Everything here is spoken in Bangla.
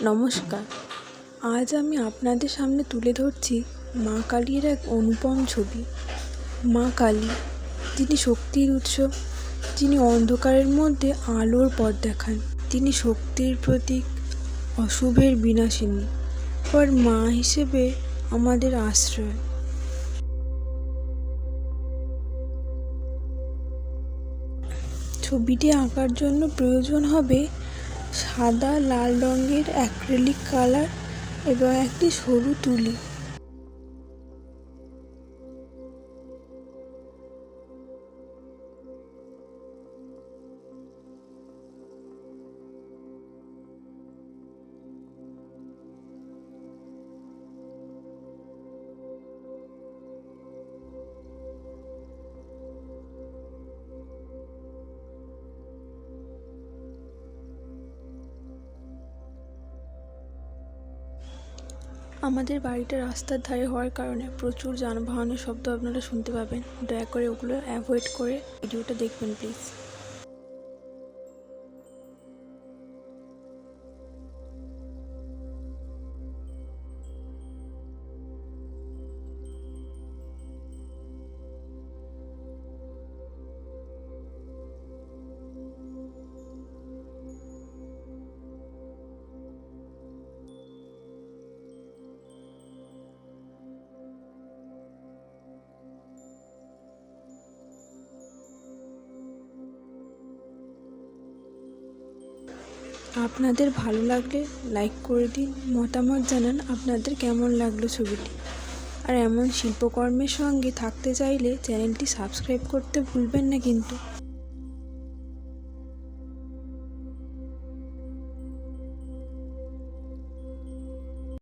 নমস্কার। আজ আমি আপনাদের সামনে তুলে ধরছি মা কালীর এক অনুপম ছবি। মা কালী, যিনি শক্তির উৎস, যিনি অন্ধকারের মধ্যে আলোর পথ দেখান, তিনি শক্তির প্রতীক, অশুভের বিনাশিনী, আর মা হিসেবে আমাদের আশ্রয়। ছবিটি আঁকার জন্য প্রয়োজন হবে সাদা লাল রঙের অ্যাক্রিলিক কালার এবং একটি সরু তুলি। আমাদের বাড়িটা রাস্তার ধারে হওয়ার কারণে প্রচুর যানবাহনের শব্দ আপনারা শুনতে পাবেন। দয়া করে ওগুলো অ্যাভয়েড করে ভিডিওটা দেখবেন প্লিজ। আপনাদের ভালো লাগলে লাইক করে দিন, মতামত জানান আপনাদের কেমন লাগলো ছবিটি। আর এমন শিল্পকর্মের সঙ্গে থাকতে চাইলে চ্যানেলটি সাবস্ক্রাইব করতে ভুলবেন না কিন্তু।